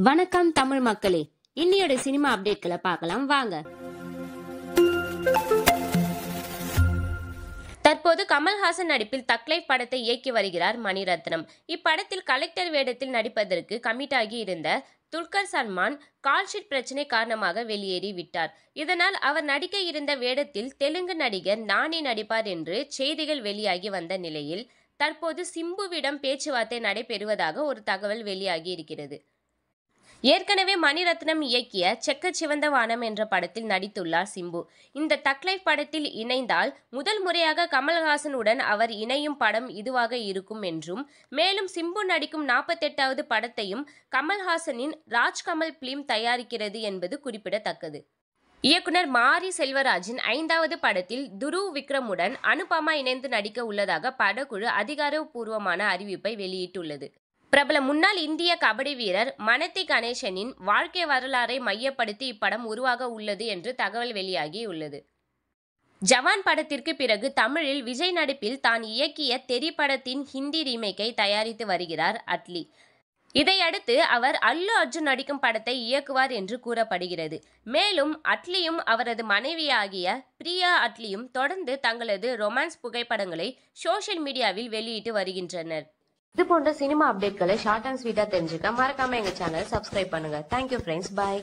வணக்கம் தமிழ் மக்களே, இன்னையோட சினிமா அப்டேட்களை பார்க்கலாம் வாங்க. தற்போது கமல்ஹாசன் நடிப்பில் தக் லைஃப் படத்தை இயக்கி வருகிறார் மணிரத்னம். இப்படத்தில் கலெக்டர் வேடத்தில் நடிப்பதற்கு கமிட் ஆகி இருந்த துல்கர் சல்மான் கால்ஷீட் பிரச்சனை காரணமாக வெளியேறி விட்டார். இதனால் அவர் நடிக்க இருந்த வேடத்தில் தெலுங்கு நடிகர் நானி நடிப்பார் என்று செய்திகள் வெளியாகி வந்த நிலையில் தற்போது சிம்புவிடம் பேச்சுவார்த்தை நடைபெறுவதாக ஒரு தகவல் வெளியாகி இருக்கிறது. ஏற்கனவே மணிரத்னம் இயக்கிய செக்க சிவந்த வானம் என்ற படத்தில் நடித்துள்ளார் சிம்பு. இந்த தக் லைஃப் படத்தில் இணைந்தால் முதல் முறையாக கமல்ஹாசனுடன் அவர் இணையும் படம் இதுவாக இருக்கும் என்றும், மேலும் சிம்பு நடிக்கும் 48வது படத்தையும் கமல்ஹாசனின் ராஜ்கமல் பிலிம் தயாரிக்கிறது என்பது குறிப்பிடத்தக்கது. இயக்குனர் மாரி செல்வராஜின் 5வது படத்தில் துருவ் விக்ரமுடன் அனுபமா இணைந்து நடிக்க உள்ளதாக படக்குழு அதிகாரப்பூர்வமான அறிவிப்பை வெளியிட்டுள்ளது. பிரபல முன்னாள் இந்திய கபடி வீரர் மனதி கணேசனின் வாழ்க்கை வரலாறை மையப்படுத்தி இப்படம் உருவாக உள்ளது என்று தகவல் வெளியாகி உள்ளது. ஜவான் படத்திற்கு பிறகு தமிழில் விஜய் நடிப்பில் தான் இயக்கிய தெரி படத்தின் ஹிந்தி ரீமேக்கை தயாரித்து வருகிறார் அட்லி. இதையடுத்து அவர் அல்லு அர்ஜுன் நடிக்கும் படத்தை இயக்குவார் என்று கூறப்படுகிறது. மேலும் அட்லியும் அவரது மனைவியாகிய பிரியா அட்லியும் தொடர்ந்து தங்களது ரொமான்ஸ் புகைப்படங்களை சோஷியல் மீடியாவில் வெளியிட்டு வருகின்றனர். இது போன்ற சினிமா அப்டேட்களை ஷார்ட் அண்ட் ஸ்வீட்டா தெரிஞ்சுக்க மறக்காம எங்க சேனல் சப்ஸ்கிரைப் பண்ணுங்க. தேங்க்யூ ஃப்ரெண்ட்ஸ், பாய்.